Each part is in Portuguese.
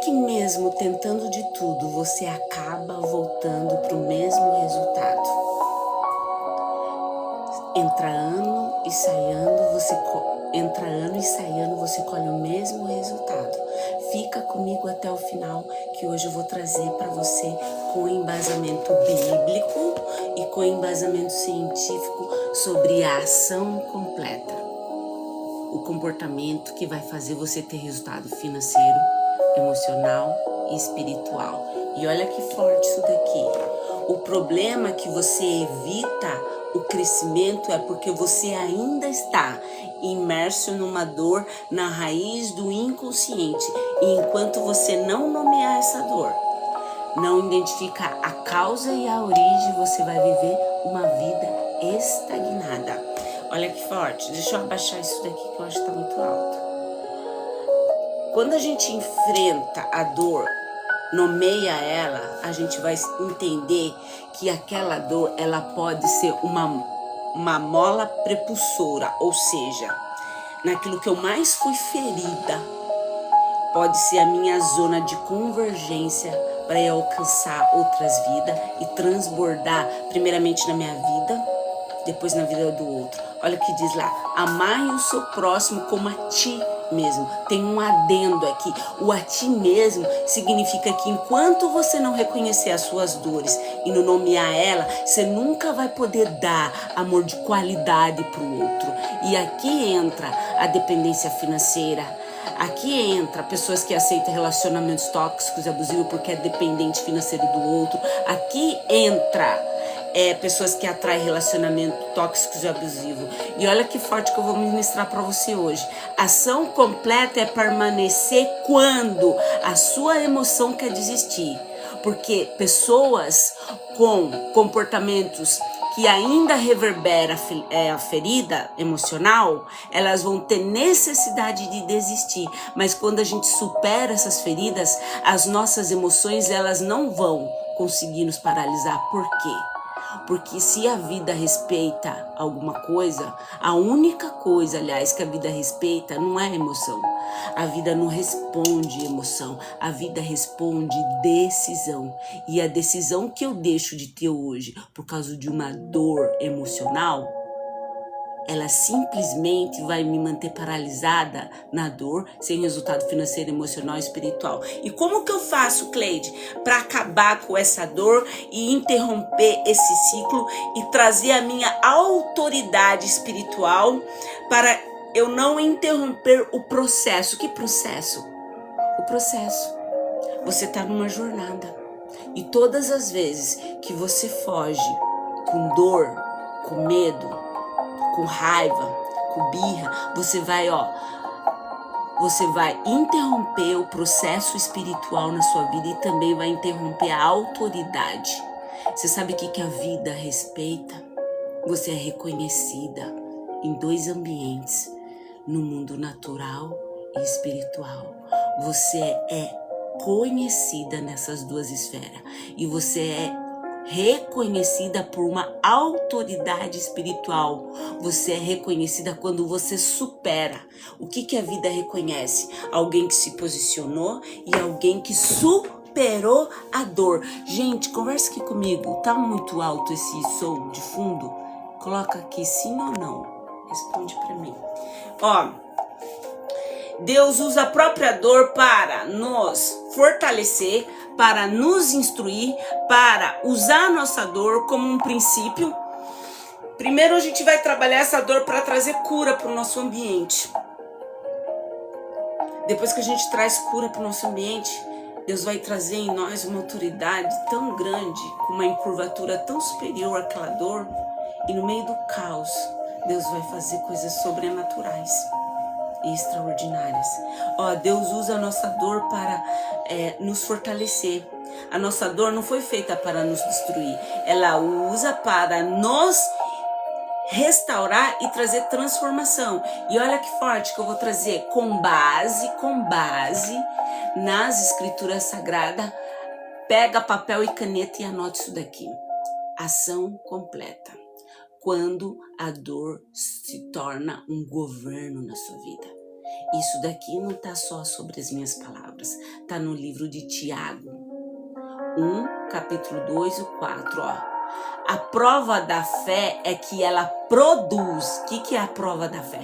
que mesmo tentando de tudo, você acaba voltando para o mesmo resultado? Entra ano e sai ano, você colhe o mesmo resultado. Fica comigo até o final, que hoje eu vou trazer para você com embasamento bíblico e com embasamento científico sobre a ação completa. O comportamento que vai fazer você ter resultado financeiro, emocional e espiritual. E olha que forte isso daqui. O problema é que você evita o crescimento é porque você ainda está imerso numa dor na raiz do inconsciente. E enquanto você não nomear essa dor, não identificar a causa e a origem, você vai viver uma vida estagnada. Olha que forte. Deixa eu abaixar isso daqui que eu acho que está muito alto. Quando a gente enfrenta a dor, nomeia ela, a gente vai entender que aquela dor, ela pode ser uma mola prepulsora, ou seja, naquilo que eu mais fui ferida, pode ser a minha zona de convergência para eu alcançar outras vidas e transbordar primeiramente na minha vida, depois na vida do outro. Olha o que diz lá: amai o seu próximo como a ti mesmo. Tem um adendo aqui. O a ti mesmo significa que enquanto você não reconhecer as suas dores e não nomear ela, você nunca vai poder dar amor de qualidade para o outro. E aqui entra a dependência financeira. Aqui entra pessoas que aceitam relacionamentos tóxicos e abusivos porque é dependente financeiro do outro. Aqui entra pessoas que atraem relacionamento tóxicos e abusivos. E olha que forte que eu vou ministrar para você hoje. Ação completa é permanecer quando a sua emoção quer desistir. Porque pessoas com comportamentos que ainda reverbera a ferida emocional, elas vão ter necessidade de desistir. Mas quando a gente supera essas feridas, as nossas emoções, elas não vão conseguir nos paralisar. Por quê? Porque se a vida respeita alguma coisa, a única coisa, aliás, que a vida respeita não é emoção. A vida não responde emoção, a vida responde decisão. E a decisão que eu deixo de ter hoje por causa de uma dor emocional, ela simplesmente vai me manter paralisada na dor, sem resultado financeiro, emocional e espiritual. E como que eu faço, Cleide, para acabar com essa dor e interromper esse ciclo e trazer a minha autoridade espiritual para eu não interromper o processo? Que processo? O processo. Você está numa jornada. E todas as vezes que você foge com dor, com medo, com raiva, com birra, você vai interromper o processo espiritual na sua vida e também vai interromper a autoridade. Você sabe o que a vida respeita? Você é reconhecida em dois ambientes, no mundo natural e espiritual. Você é conhecida nessas duas esferas e você é reconhecida por uma autoridade espiritual. Você é reconhecida quando você supera. O que a vida reconhece? Alguém que se posicionou e alguém que superou a dor. Gente, conversa aqui comigo. Tá muito alto esse som de fundo? Coloca aqui sim ou não. Responde pra mim. Deus usa a própria dor para nos fortalecer, para nos instruir, para usar a nossa dor como um princípio. Primeiro a gente vai trabalhar essa dor para trazer cura para o nosso ambiente. Depois que a gente traz cura para o nosso ambiente, Deus vai trazer em nós uma autoridade tão grande, com uma encurvatura tão superior àquela dor. E no meio do caos, Deus vai fazer coisas sobrenaturais e extraordinárias. Deus usa a nossa dor para nos fortalecer. A nossa dor não foi feita para nos destruir. Ela usa para nos restaurar e trazer transformação. E olha que forte que eu vou trazer com base nas escrituras sagradas. Pega papel e caneta e anote isso daqui. Ação completa. Quando a dor se torna um governo na sua vida. Isso daqui não tá só sobre as minhas palavras, tá no livro de Tiago 1, capítulo 2 e 4, ó. A prova da fé é que ela produz. O que é a prova da fé?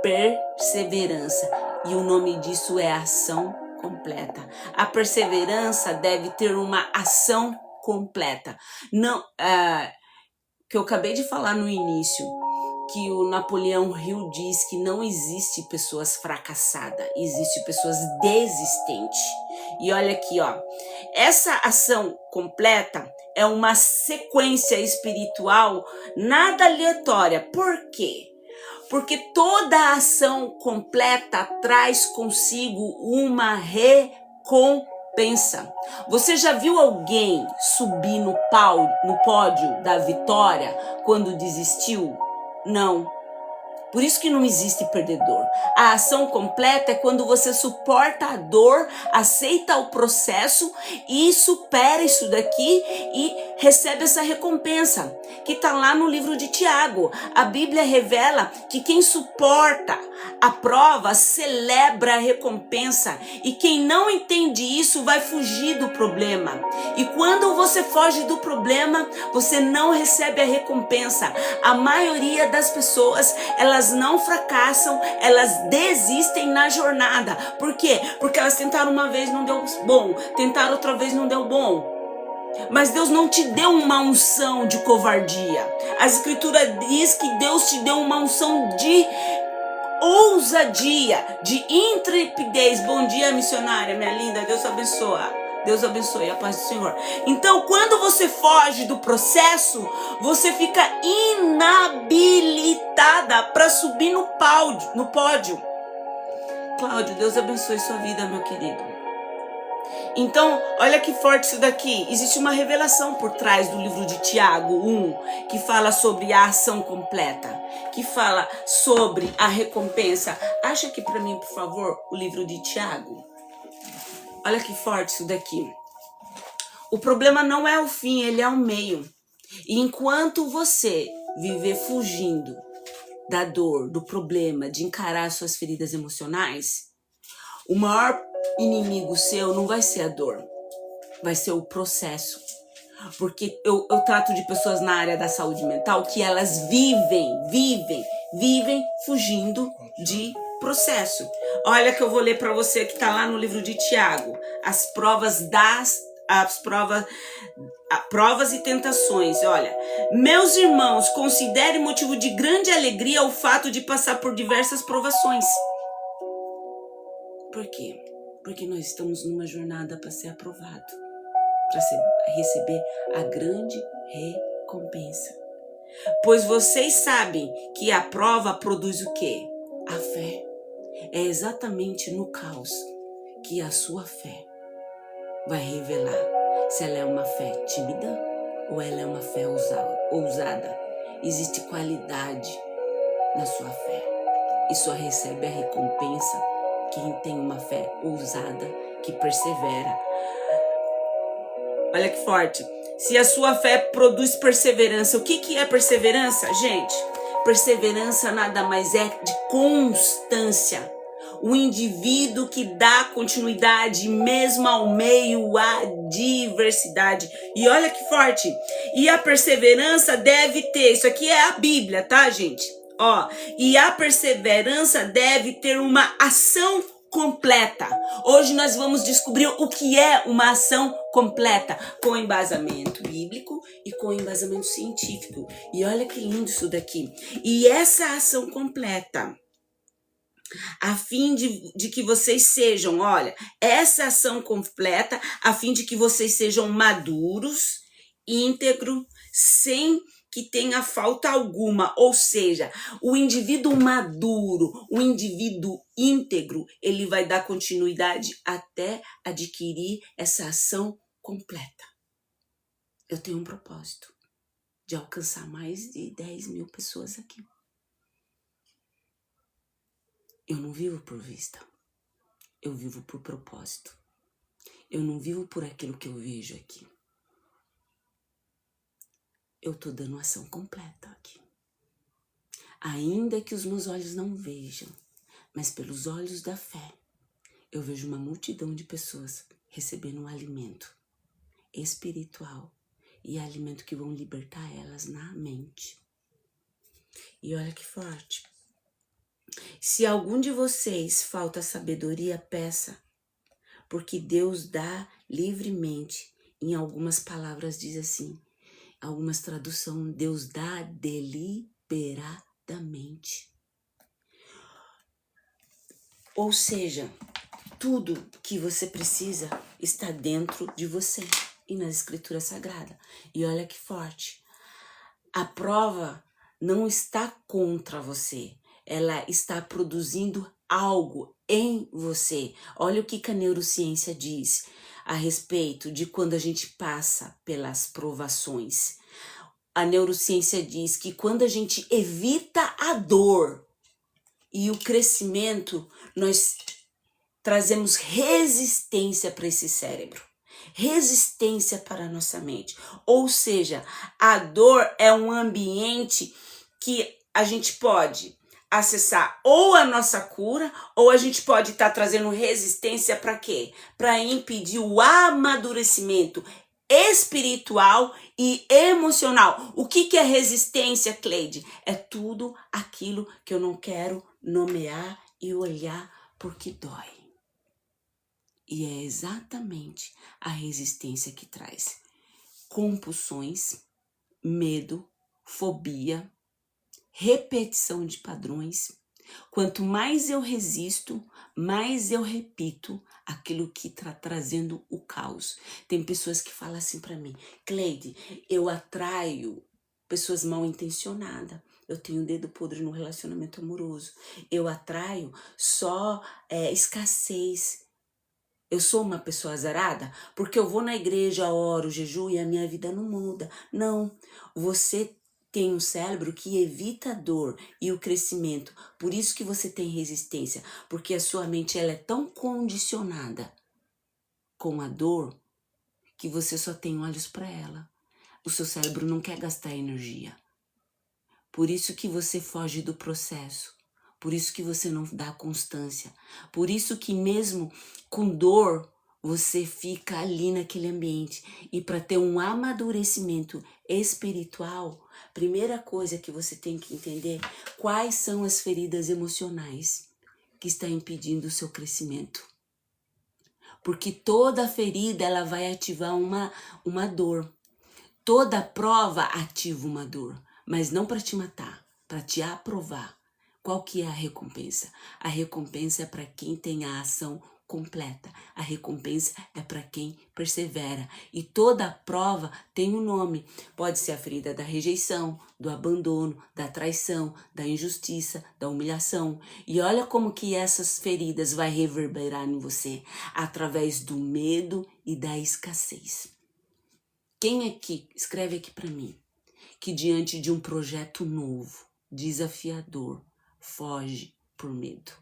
Perseverança. E o nome disso é ação completa. A perseverança deve ter uma ação completa. Não, que eu acabei de falar no início, que o Napoleão Hill diz que não existe pessoas fracassadas, existe pessoas desistentes. E olha aqui, ó, essa ação completa é uma sequência espiritual nada aleatória. Por quê? Porque toda ação completa traz consigo uma recompensa. Você já viu alguém subir no pódio da vitória quando desistiu? Não. Por isso que não existe perdedor. A ação completa é quando você suporta a dor, aceita o processo e supera isso daqui e recebe essa recompensa, que está lá no livro de Tiago. A Bíblia revela que quem suporta a prova celebra a recompensa, e quem não entende isso vai fugir do problema. E quando você foge do problema, você não recebe a recompensa. A maioria das pessoas, elas não fracassam, elas desistem na jornada. Por quê? Porque elas tentaram uma vez, não deu bom, tentaram outra vez, não deu bom. Mas Deus não te deu uma unção de covardia. A Escritura diz que Deus te deu uma unção de ousadia, de intrepidez. Bom dia, missionária, minha linda, Deus abençoe. Deus abençoe, a paz do Senhor. Então, quando você foge do processo, você fica inabilitada para subir no pódio. Cláudio, Deus abençoe sua vida, meu querido. Então, olha que forte isso daqui. Existe uma revelação por trás do livro de Tiago 1, que fala sobre a ação completa, que fala sobre a recompensa. Acha aqui para mim, por favor, o livro de Tiago. Olha que forte isso daqui. O problema não é o fim, ele é o meio. E enquanto você viver fugindo da dor, do problema, de encarar suas feridas emocionais, o maior inimigo seu não vai ser a dor, vai ser o processo. Porque eu trato de pessoas na área da saúde mental que elas vivem fugindo de processo. Olha que eu vou ler para você que tá lá no livro de Tiago, provas e tentações. Olha, meus irmãos, considere motivo de grande alegria o fato de passar por diversas provações. Por quê? Porque nós estamos numa jornada para ser aprovado, para receber a grande recompensa. Pois vocês sabem que a prova produz o quê? A fé. É exatamente no caos que a sua fé vai revelar se ela é uma fé tímida ou ela é uma fé ousada. Existe qualidade na sua fé e só recebe a recompensa quem tem uma fé ousada, que persevera. Olha que forte. Se a sua fé produz perseverança, o que é perseverança, gente? Perseverança nada mais é de constância. O indivíduo que dá continuidade mesmo ao meio à diversidade. E olha que forte. E a perseverança deve ter, isso aqui é a Bíblia, tá, gente? Ó, e a perseverança deve ter uma ação completa. Hoje nós vamos descobrir o que é uma ação completa, com embasamento bíblico e com embasamento científico. E olha que lindo isso daqui. E essa ação completa, a fim de que vocês sejam, olha, essa ação completa, a fim de que vocês sejam maduros, íntegros, sem que tenha falta alguma. Ou seja, o indivíduo maduro, o indivíduo íntegro, ele vai dar continuidade até adquirir essa ação completa. Eu tenho um propósito de alcançar mais de 10 mil pessoas aqui. Eu não vivo por vista, eu vivo por propósito. Eu não vivo por aquilo que eu vejo aqui. Eu tô dando ação completa aqui. Ainda que os meus olhos não vejam, Mas pelos olhos da fé, eu vejo uma multidão de pessoas recebendo um alimento espiritual e alimento que vão libertar elas na mente. E olha que forte. Se algum de vocês falta sabedoria, peça, porque Deus dá livremente. Em algumas palavras diz assim, algumas traduções, Deus dá deliberadamente. Ou seja, tudo que você precisa está dentro de você e na Escritura Sagrada. E olha que forte. A prova não está contra você. Ela está produzindo algo em você. Olha o que a neurociência diz a respeito de quando a gente passa pelas provações. A neurociência diz que quando a gente evita a dor e o crescimento, nós trazemos resistência para esse cérebro, resistência para a nossa mente. Ou seja, a dor é um ambiente que a gente pode acessar ou a nossa cura, ou a gente pode estar trazendo resistência para quê? Para impedir o amadurecimento espiritual e emocional. O que é resistência, Cleide? É tudo aquilo que eu não quero nomear e olhar porque dói. E é exatamente a resistência que traz compulsões, medo, fobia, repetição de padrões. Quanto mais eu resisto, mais eu repito aquilo que está trazendo o caos. Tem pessoas que falam assim para mim, Cleide, eu atraio pessoas mal intencionadas. Eu tenho dedo podre no relacionamento amoroso. Eu atraio só escassez. Eu sou uma pessoa azarada porque eu vou na igreja, oro, jejuo e a minha vida não muda. Não, você tem um cérebro que evita a dor e o crescimento. Por isso que você tem resistência, porque a sua mente ela é tão condicionada com a dor que você só tem olhos para ela. O seu cérebro não quer gastar energia. Por isso que você foge do processo. Por isso que você não dá constância. Por isso que mesmo com dor, você fica ali naquele ambiente. E para ter um amadurecimento espiritual, primeira coisa que você tem que entender, quais são as feridas emocionais que estão impedindo o seu crescimento. Porque toda ferida ela vai ativar uma dor. Toda prova ativa uma dor, mas não para te matar, para te aprovar. Qual que é a recompensa? A recompensa é para quem tem a ação completa. A recompensa é para quem persevera. E toda prova tem um nome. Pode ser a ferida da rejeição, do abandono, da traição, da injustiça, da humilhação. E olha como que essas feridas vai reverberar em você através do medo e da escassez. Quem aqui, escreve aqui para mim, que diante de um projeto novo, desafiador, foge por medo?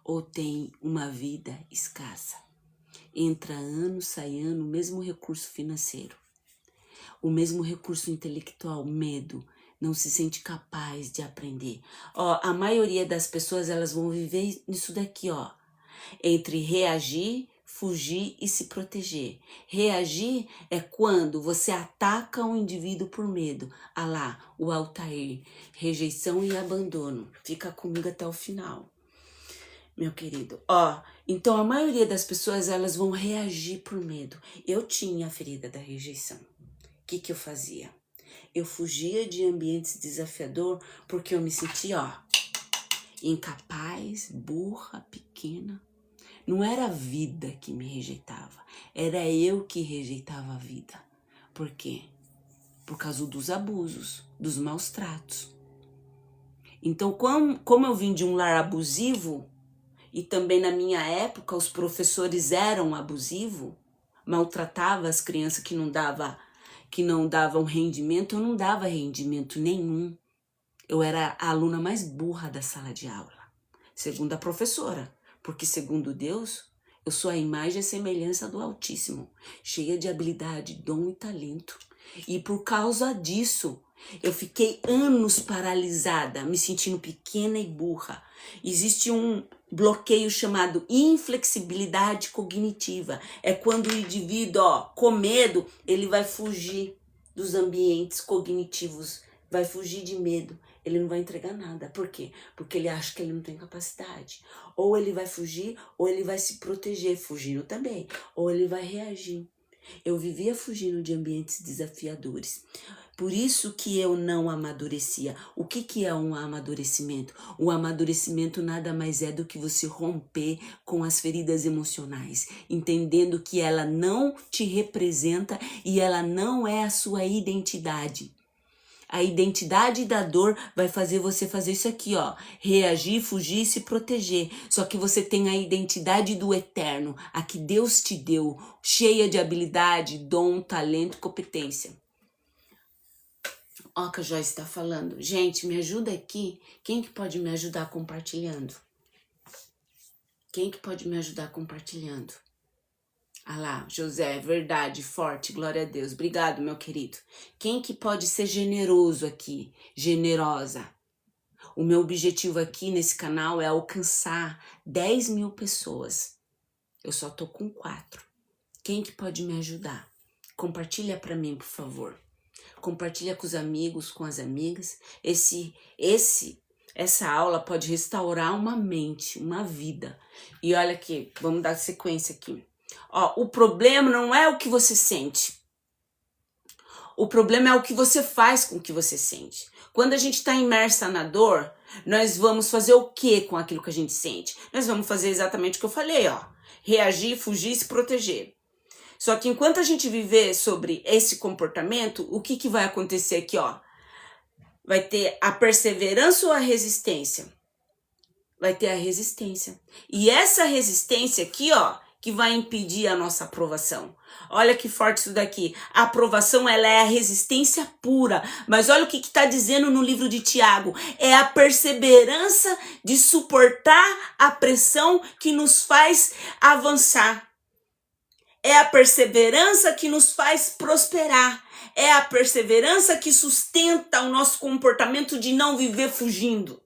Ou tem uma vida escassa? Entra ano, sai ano, o mesmo recurso financeiro, o mesmo recurso intelectual, medo, não se sente capaz de aprender. Ó, a maioria das pessoas, elas vão viver nisso daqui, ó, entre reagir, fugir e se proteger. Reagir é quando você ataca um indivíduo por medo. Ah lá, o Altair, rejeição e abandono. Fica comigo até o final, meu querido. Ó, então a maioria das pessoas, elas vão reagir por medo. Eu tinha a ferida da rejeição. O que eu fazia? Eu fugia de ambientes desafiadores porque eu me sentia, ó, incapaz, burra, pequena. Não era a vida que me rejeitava, era eu que rejeitava a vida. Por quê? Por causa dos abusos, dos maus tratos. Então, como eu vim de um lar abusivo, e também na minha época os professores eram abusivos, maltratavam as crianças que não davam rendimento, eu não dava rendimento nenhum. Eu era a aluna mais burra da sala de aula, segundo a professora. Porque, segundo Deus, eu sou a imagem e a semelhança do Altíssimo, cheia de habilidade, dom e talento. E por causa disso, eu fiquei anos paralisada, me sentindo pequena e burra. Existe um bloqueio chamado inflexibilidade cognitiva. É quando o indivíduo, com medo, ele vai fugir dos ambientes cognitivos, vai fugir de medo. Ele não vai entregar nada. Por quê? Porque ele acha que ele não tem capacidade. Ou ele vai fugir, ou ele vai se proteger, fugindo também. Ou ele vai reagir. Eu vivia fugindo de ambientes desafiadores. Por isso que eu não amadurecia. O que é um amadurecimento? O amadurecimento nada mais é do que você romper com as feridas emocionais, entendendo que ela não te representa e ela não é a sua identidade. A identidade da dor vai fazer você fazer isso aqui, reagir, fugir e se proteger. Só que você tem a identidade do eterno, a que Deus te deu, cheia de habilidade, dom, talento e competência. Ó, que a Joyce está falando. Gente, me ajuda aqui. Quem que pode me ajudar compartilhando? Quem que pode me ajudar compartilhando? Ah lá, José, verdade, forte, glória a Deus. Obrigado, meu querido. Quem que pode ser generoso aqui? Generosa. O meu objetivo aqui nesse canal é alcançar 10 mil pessoas. Eu só tô com 4. Quem que pode me ajudar? Compartilha para mim, por favor. Compartilha com os amigos, com as amigas. Essa aula pode restaurar uma mente, uma vida. E olha aqui, vamos dar sequência aqui. O problema não é o que você sente. O problema é o que você faz com o que você sente. Quando a gente está imersa na dor, nós vamos fazer o que com aquilo que a gente sente? Nós vamos fazer exatamente o que eu falei, reagir, fugir e se proteger. Só que enquanto a gente viver sobre esse comportamento, o que vai acontecer aqui, Vai ter a perseverança ou a resistência? Vai ter a resistência. E essa resistência aqui, que vai impedir a nossa aprovação. Olha que forte isso daqui. A aprovação, ela é a resistência pura. Mas olha o que está dizendo no livro de Tiago. É a perseverança de suportar a pressão que nos faz avançar. É a perseverança que nos faz prosperar. É a perseverança que sustenta o nosso comportamento de não viver fugindo.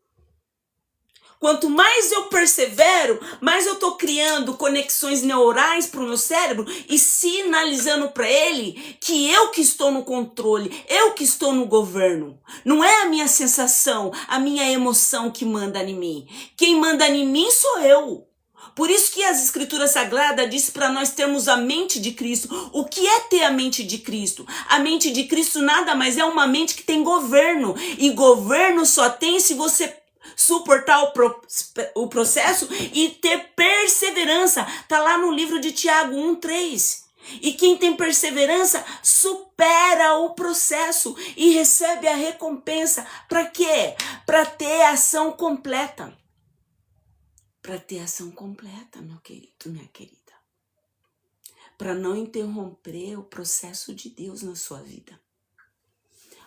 Quanto mais eu persevero, mais eu estou criando conexões neurais para o meu cérebro e sinalizando para ele que eu que estou no controle, eu que estou no governo. Não é a minha sensação, a minha emoção que manda em mim. Quem manda em mim sou eu. Por isso que as Escrituras Sagradas diz para nós termos a mente de Cristo. O que é ter a mente de Cristo? A mente de Cristo nada mais é uma mente que tem governo. E governo só tem se você suportar o processo e ter perseverança. Tá lá no livro de Tiago 1:3. E quem tem perseverança supera o processo e recebe a recompensa. Para quê? Para ter ação completa. Para ter ação completa, meu querido, minha querida. Para não interromper o processo de Deus na sua vida.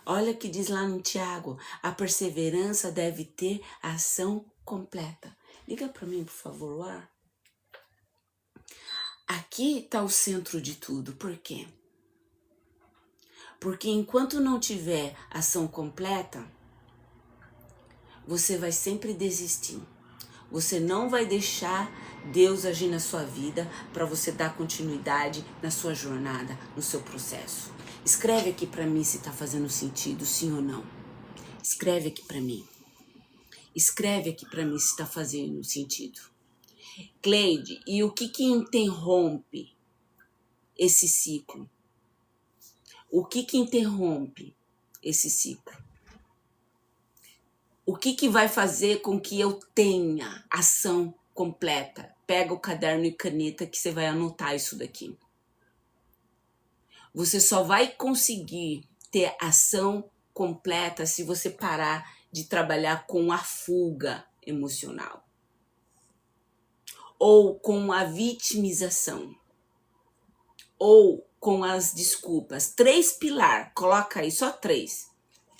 Olha o que diz lá no Tiago, a perseverança deve ter ação completa. Liga para mim, por favor, o ar. Aqui está o centro de tudo. Por quê? Porque enquanto não tiver ação completa, você vai sempre desistir. Você não vai deixar Deus agir na sua vida para você dar continuidade na sua jornada, no seu processo. Escreve aqui para mim se está fazendo sentido, sim ou não. Escreve aqui para mim. Escreve aqui para mim se está fazendo sentido. Cleide, e o que interrompe esse ciclo? O que interrompe esse ciclo? O que vai fazer com que eu tenha ação completa? Pega o caderno e caneta que você vai anotar isso daqui. Você só vai conseguir ter ação completa se você parar de trabalhar com a fuga emocional. Ou com a vitimização. Ou com as desculpas. 3 pilares, coloca aí, só 3.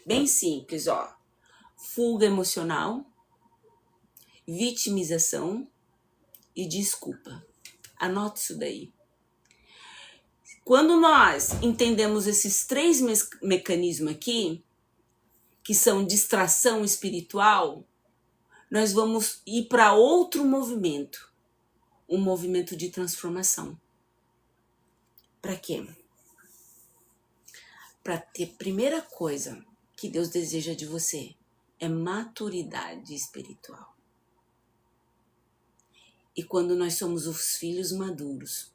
Bem simples, Fuga emocional, vitimização e desculpa. Anote isso daí. Quando nós entendemos esses 3 mecanismos aqui, que são distração espiritual, nós vamos ir para outro movimento, um movimento de transformação. Para quê? Para ter, primeira coisa que Deus deseja de você é maturidade espiritual. E quando nós somos os filhos maduros,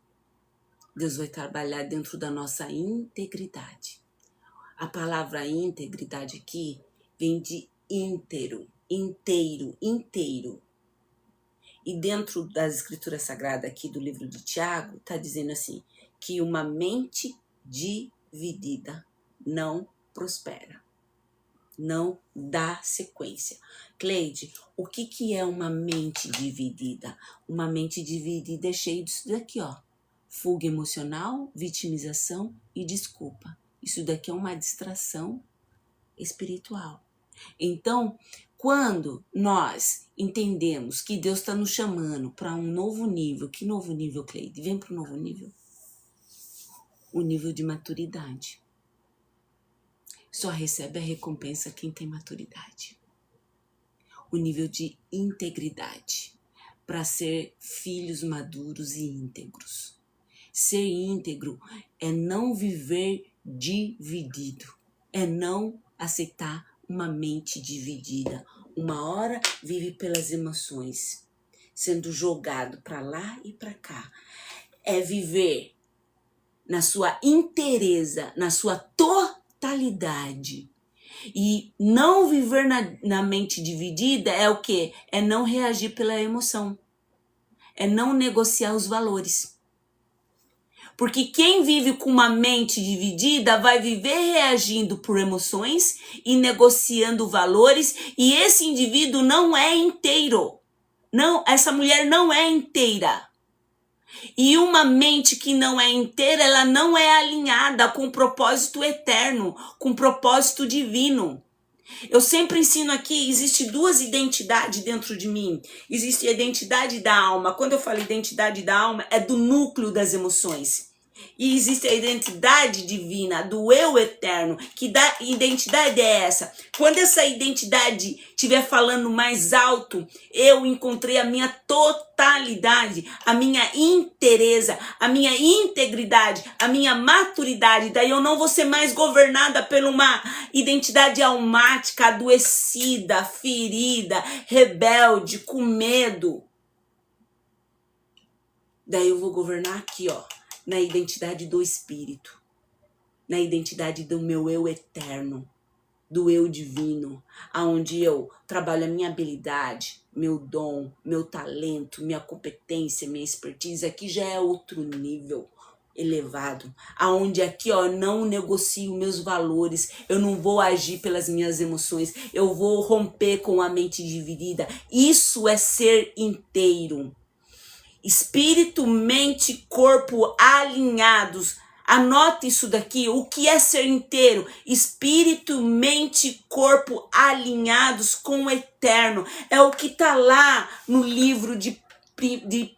Deus vai trabalhar dentro da nossa integridade. A palavra integridade aqui vem de inteiro. E dentro das escrituras sagradas aqui do livro de Tiago, está dizendo assim, que uma mente dividida não prospera, não dá sequência. Cleide, o que é uma mente dividida? Uma mente dividida é cheia disso daqui, ó. Fuga emocional, vitimização e desculpa. Isso daqui é uma distração espiritual. Então, quando nós entendemos que Deus está nos chamando para um novo nível, que novo nível, Cleide? Vem para o novo nível. O nível de maturidade. Só recebe a recompensa quem tem maturidade. O nível de integridade. Para ser filhos maduros e íntegros. Ser íntegro é não viver dividido. É não aceitar uma mente dividida. Uma hora vive pelas emoções, sendo jogado para lá e para cá. É viver na sua inteireza, na sua totalidade. E não viver na mente dividida é o quê? É não reagir pela emoção. É não negociar os valores. Porque quem vive com uma mente dividida vai viver reagindo por emoções e negociando valores, e esse indivíduo não é inteiro. Não, essa mulher não é inteira. E uma mente que não é inteira, ela não é alinhada com o propósito eterno, com o propósito divino. Eu sempre ensino aqui, existe 2 identidades dentro de mim. Existe a identidade da alma. Quando eu falo identidade da alma, é do núcleo das emoções. E existe a identidade divina, do eu eterno. Que identidade é essa? Quando essa identidade estiver falando mais alto, eu encontrei a minha totalidade, a minha inteireza, a minha integridade, a minha maturidade. Daí eu não vou ser mais governada por uma identidade almática, adoecida, ferida, rebelde, com medo. Daí eu vou governar aqui, ó. Na identidade do Espírito, na identidade do meu eu eterno, do eu divino, aonde eu trabalho a minha habilidade, meu dom, meu talento, minha competência, minha expertise. Aqui já é outro nível elevado, aonde aqui, ó, não negocio meus valores, eu não vou agir pelas minhas emoções, eu vou romper com a mente dividida. Isso é ser inteiro. Espírito, mente, corpo alinhados. Anota isso daqui. O que é ser inteiro? Espírito, mente, corpo alinhados com o eterno. É o que está lá no livro de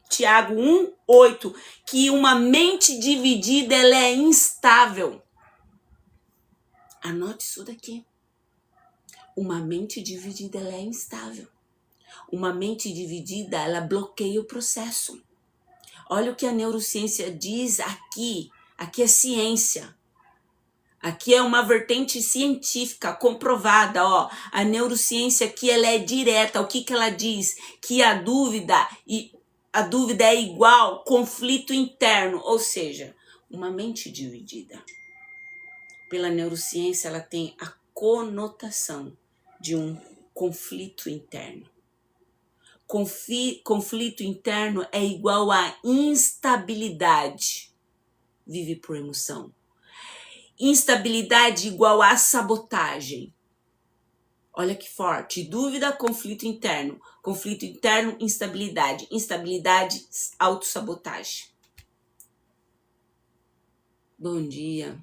Tiago 1:8, que uma mente dividida, ela é instável. Anote isso daqui. Uma mente dividida, ela é instável. Uma mente dividida, ela bloqueia o processo. Olha o que a neurociência diz aqui. Aqui é ciência. Aqui é uma vertente científica comprovada, ó. A neurociência aqui, ela é direta. O que ela diz? Que a dúvida é igual conflito interno, ou seja, uma mente dividida. Pela neurociência, ela tem a conotação de um conflito interno. Conflito interno é igual a instabilidade. Vive por emoção. Instabilidade igual a sabotagem. Olha que forte. Dúvida, conflito interno. Conflito interno, instabilidade. Instabilidade, autossabotagem. Bom dia.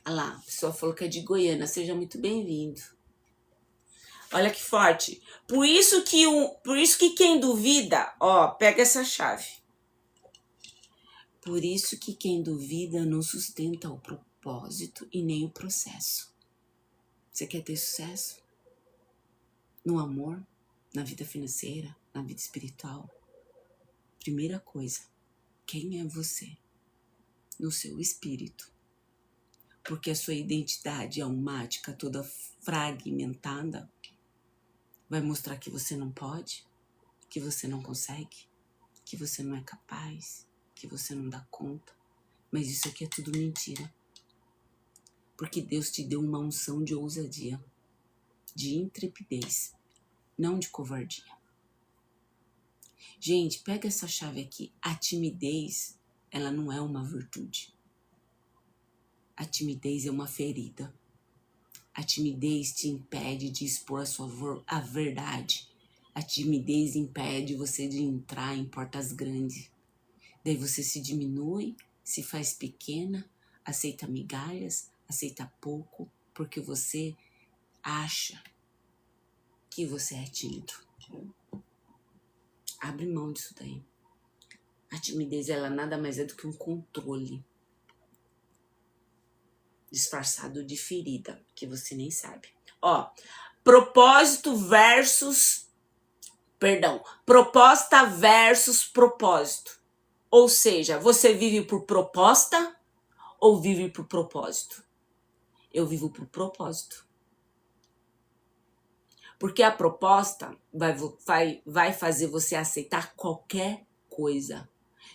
Olha lá, a pessoa falou que é de Goiânia. Seja muito bem-vindo. Olha que forte. Por isso que quem duvida, ó, pega essa chave. Por isso que quem duvida não sustenta o propósito e nem o processo. Você quer ter sucesso? No amor, na vida financeira, na vida espiritual? Primeira coisa, quem é você? No seu espírito. Porque a sua identidade almática toda fragmentada vai mostrar que você não pode, que você não consegue, que você não é capaz, que você não dá conta. Mas isso aqui é tudo mentira. Porque Deus te deu uma unção de ousadia, de intrepidez, não de covardia. Gente, pega essa chave aqui. A timidez, ela não é uma virtude. A timidez é uma ferida. A timidez te impede de expor a verdade. A timidez impede você de entrar em portas grandes. Daí você se diminui, se faz pequena, aceita migalhas, aceita pouco, porque você acha que você é tímido. Abre mão disso daí. A timidez, ela nada mais é do que um controle disfarçado de ferida, que você nem sabe. Ó, proposta versus propósito. Ou seja, você vive por proposta ou vive por propósito? Eu vivo por propósito. Porque a proposta vai fazer você aceitar qualquer coisa.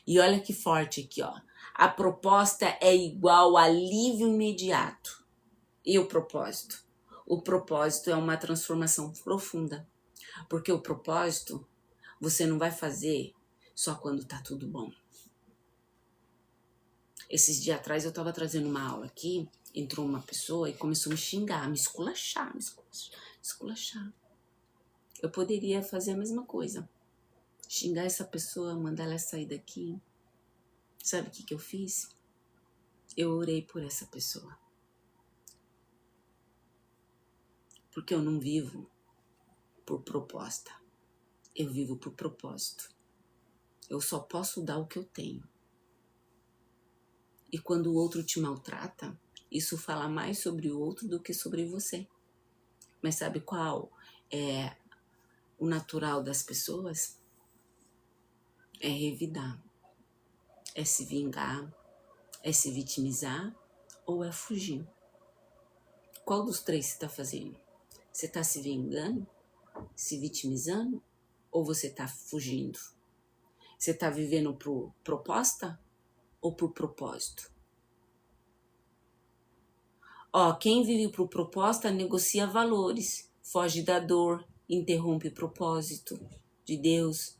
E olha que forte aqui, ó. A proposta é igual a alívio imediato. E o propósito? O propósito é uma transformação profunda. Porque o propósito você não vai fazer só quando tá tudo bom. Esses dias atrás eu tava trazendo uma aula aqui, entrou uma pessoa e começou a me xingar, me esculachar. Eu poderia fazer a mesma coisa. Xingar essa pessoa, mandar ela sair daqui. Sabe o que eu fiz? Eu orei por essa pessoa. Porque eu não vivo por proposta. Eu vivo por propósito. Eu só posso dar o que eu tenho. E quando o outro te maltrata, isso fala mais sobre o outro do que sobre você. Mas sabe qual é o natural das pessoas? É revidar. É se vingar. É se vitimizar ou é fugir. Qual dos três você está fazendo? Você está se vingando? Se vitimizando? Ou você está fugindo? Você está vivendo por proposta ou por propósito? Ó, quem vive por proposta negocia valores, foge da dor, interrompe o propósito de Deus.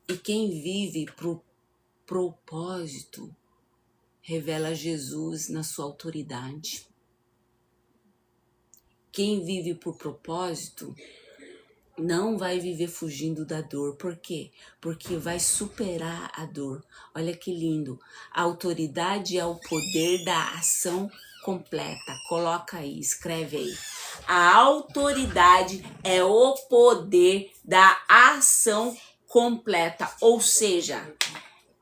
E quem vive por propósito revela Jesus na sua autoridade. Quem vive por propósito não vai viver fugindo da dor. Por quê? Porque vai superar a dor. Olha que lindo. A autoridade é o poder da ação completa. Coloca aí, escreve aí. A autoridade é o poder da ação completa. Ou seja,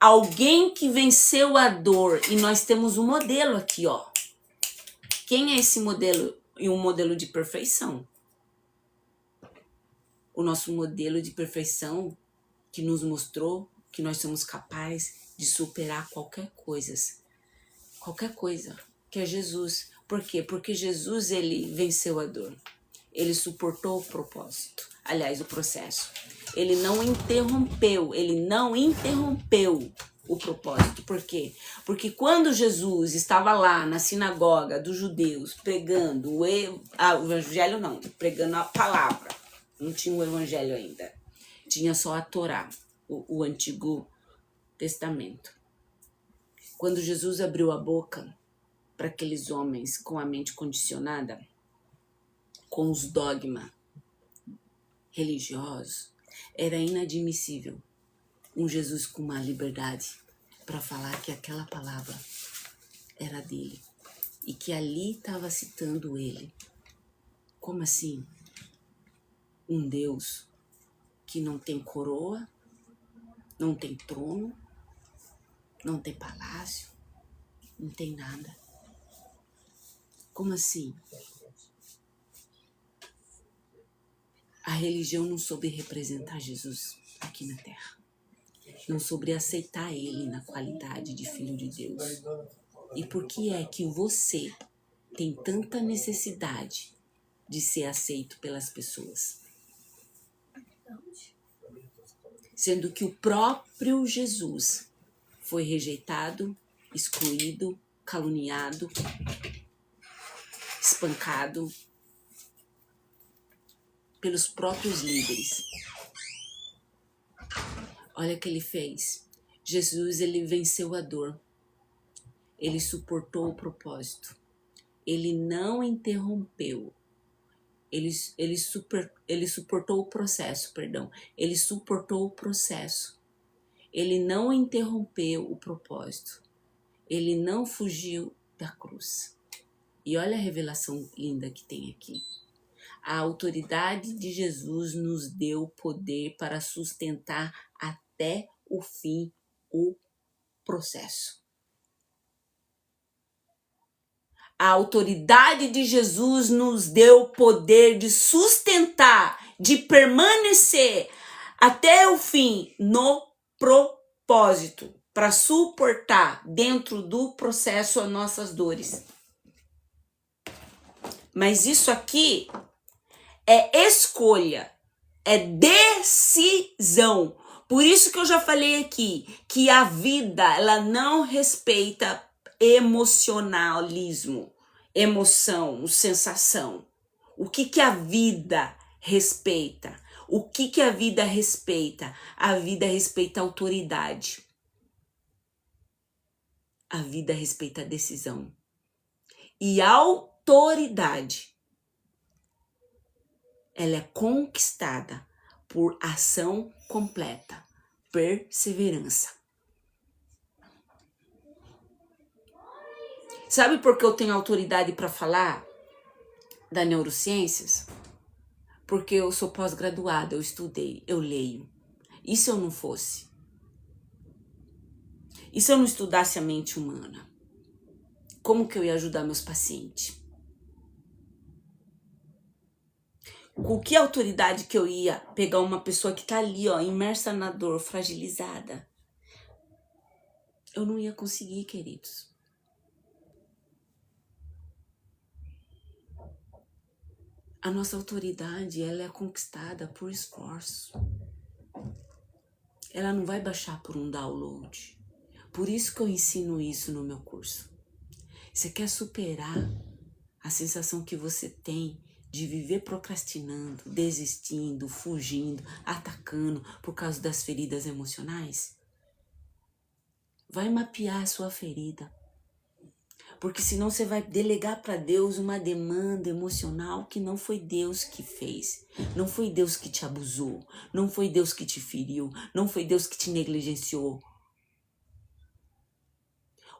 alguém que venceu a dor. E nós temos um modelo aqui, ó. Quem é esse modelo? E um modelo de perfeição. O nosso modelo de perfeição que nos mostrou que nós somos capazes de superar qualquer coisa, que é Jesus. Por quê? Porque Jesus, ele venceu a dor, ele suportou o propósito, aliás, o processo. Ele não interrompeu o propósito. Por quê? Porque quando Jesus estava lá na sinagoga dos judeus pregando o evangelho, não, pregando a palavra, não tinha o evangelho ainda. Tinha só a Torá, o Antigo Testamento. Quando Jesus abriu a boca para aqueles homens com a mente condicionada, com os dogmas religiosos, era inadmissível um Jesus com uma liberdade para falar que aquela palavra era dele e que ali estava citando ele. Como assim? Um Deus que não tem coroa, Não tem trono, não tem palácio, não tem nada. Como assim? A religião não soube representar Jesus aqui na Terra. Não soube aceitar ele na qualidade de Filho de Deus. E por que é que você tem tanta necessidade de ser aceito pelas pessoas? Sendo que o próprio Jesus foi rejeitado, excluído, caluniado, espancado pelos próprios líderes. Olha o que ele fez. Jesus, ele venceu a dor. Ele suportou o propósito. Ele não interrompeu. Ele suportou o processo, perdão. Ele suportou o processo. Ele não interrompeu o propósito. Ele não fugiu da cruz. E olha a revelação linda que tem aqui. A autoridade de Jesus nos deu poder para sustentar até o fim o processo. A autoridade de Jesus nos deu poder de sustentar, de permanecer até o fim no propósito, para suportar dentro do processo as nossas dores. Mas isso aqui é escolha, é decisão. Por isso que eu já falei aqui, que a vida, ela não respeita emocionalismo, emoção, sensação. O que a vida respeita? O que a vida respeita? A vida respeita a autoridade. A vida respeita a decisão. E a autoridade, ela é conquistada por ação completa, perseverança. Sabe por que eu tenho autoridade para falar da neurociências? Porque eu sou pós-graduada, eu estudei, eu leio. E se eu não fosse? E se eu não estudasse a mente humana? Como que eu ia ajudar meus pacientes? Com que autoridade que eu ia pegar uma pessoa que tá ali, ó, imersa na dor, fragilizada? Eu não ia conseguir, queridos. A nossa autoridade, ela é conquistada por esforço. Ela não vai baixar por um download. Por isso que eu ensino isso no meu curso. Você quer superar a sensação que você tem de viver procrastinando, desistindo, fugindo, atacando por causa das feridas emocionais? Vai mapear a sua ferida. Porque senão você vai delegar para Deus uma demanda emocional que não foi Deus que fez. Não foi Deus que te abusou. Não foi Deus que te feriu. Não foi Deus que te negligenciou.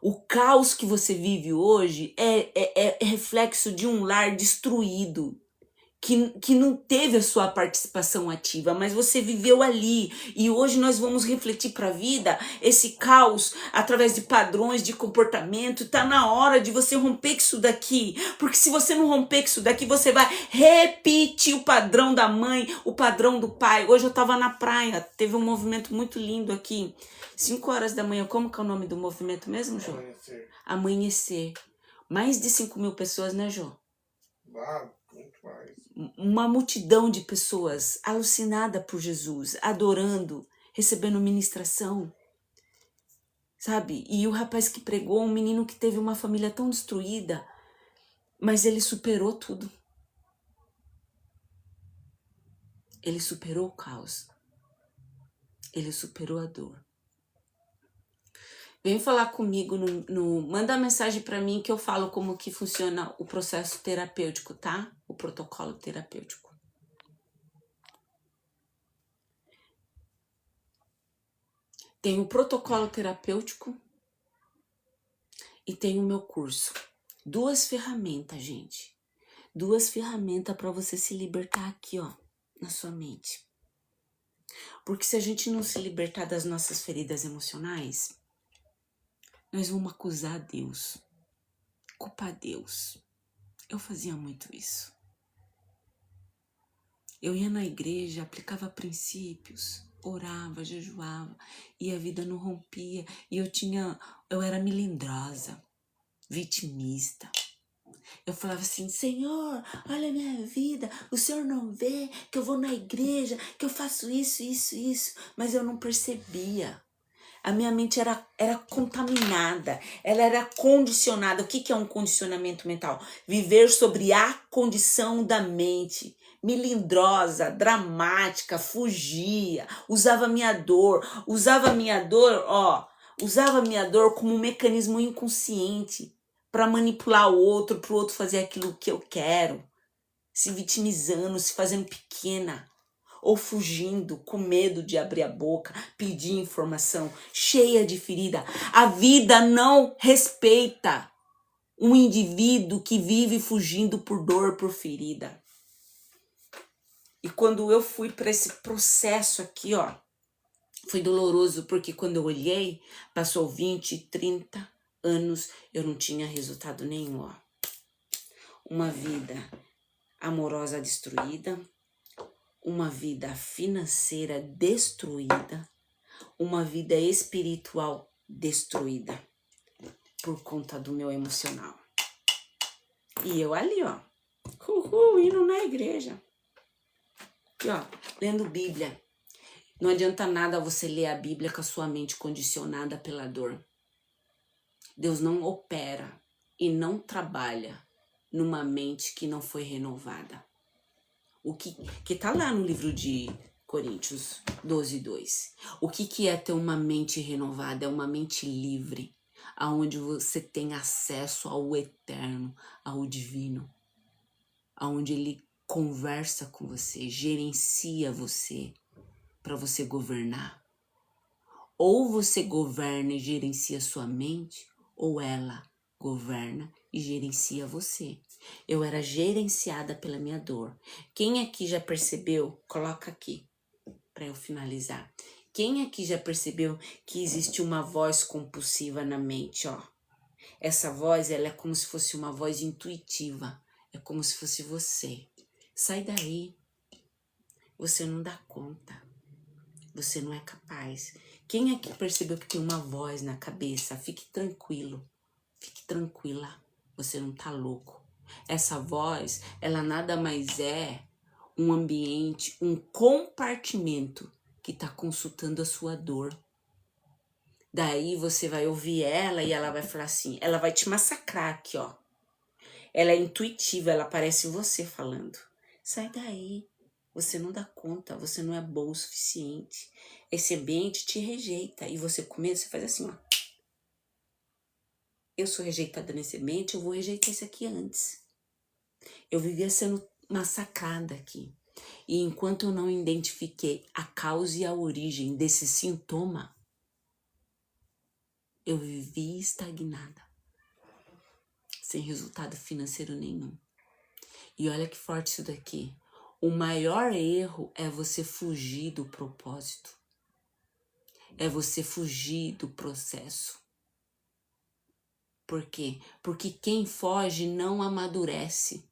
O caos que você vive hoje é reflexo de um lar destruído. Que não teve a sua participação ativa, mas você viveu ali. E hoje nós vamos refletir para a vida esse caos através de padrões de comportamento. Está na hora de você romper com isso daqui. Porque se você não romper com isso daqui, você vai repetir o padrão da mãe, o padrão do pai. Hoje eu estava na praia, teve um movimento muito lindo aqui. 5 horas da manhã, como que é o nome do movimento mesmo, Jô? Amanhecer. Amanhecer. Mais de 5.000 pessoas, né, Jô? Ah, muito mais. Uma multidão de pessoas alucinada por Jesus, adorando, recebendo ministração, sabe? E o rapaz que pregou, um menino que teve uma família tão destruída, mas ele superou tudo. Ele superou o caos. Ele superou a dor. Vem falar comigo, manda mensagem para mim que eu falo como que funciona o processo terapêutico, tá? O protocolo terapêutico. Tem o protocolo terapêutico e tem o meu curso. 2 ferramentas, gente. 2 ferramentas para você se libertar aqui, ó, na sua mente. Porque se a gente não se libertar das nossas feridas emocionais, nós vamos acusar Deus, culpar Deus. Eu fazia muito isso. Eu ia na igreja, aplicava princípios, orava, jejuava, e a vida não rompia. E eu era melindrosa, vitimista. Eu falava assim, Senhor, olha a minha vida, o Senhor não vê que eu vou na igreja, que eu faço isso, mas eu não percebia. A minha mente era contaminada, ela era condicionada. O que é um condicionamento mental? Viver sobre a condição da mente, melindrosa, dramática, fugia, usava minha dor como um mecanismo inconsciente para manipular o outro, para o outro fazer aquilo que eu quero, se vitimizando, se fazendo pequena, ou fugindo, com medo de abrir a boca, pedir informação, cheia de ferida. A vida não respeita um indivíduo que vive fugindo por dor, por ferida. E quando eu fui para esse processo aqui, ó, foi doloroso, porque quando eu olhei, passou 20, 30 anos, eu não tinha resultado nenhum, ó. Uma vida amorosa destruída, uma vida financeira destruída, uma vida espiritual destruída por conta do meu emocional. E eu ali, ó, indo na igreja, aqui, ó, lendo Bíblia. Não adianta nada você ler a Bíblia com a sua mente condicionada pela dor. Deus não opera e não trabalha numa mente que não foi renovada. O que tá lá no livro de Coríntios 12:2. O que é ter uma mente renovada? É uma mente livre, aonde você tem acesso ao eterno, ao divino, aonde ele conversa com você, gerencia você para você governar. Ou você governa e gerencia sua mente, ou ela governa e gerencia você. Eu era gerenciada pela minha dor. Quem aqui já percebeu? Coloca aqui para eu finalizar. Quem aqui já percebeu que existe uma voz compulsiva na mente, ó? Essa voz, ela é como se fosse uma voz intuitiva. É como se fosse você. Sai daí. Você não dá conta. Você não é capaz. Quem aqui percebeu que tem uma voz na cabeça? Fique tranquilo. Fique tranquila. Você não tá louco. Essa voz, ela nada mais é um ambiente, um compartimento que tá consultando a sua dor. Daí você vai ouvir ela e ela vai falar assim, ela vai te massacrar aqui, ó. Ela é intuitiva, ela parece você falando. Sai daí. Você não dá conta, você não é bom o suficiente. Esse ambiente te rejeita e você começa, você faz assim, ó. Eu sou rejeitada nesse ambiente, eu vou rejeitar esse aqui antes. Eu vivia sendo massacrada aqui. E enquanto eu não identifiquei a causa e a origem desse sintoma, eu vivi estagnada, sem resultado financeiro nenhum. E olha que forte isso daqui. O maior erro é você fugir do propósito. É você fugir do processo. Por quê? Porque quem foge não amadurece,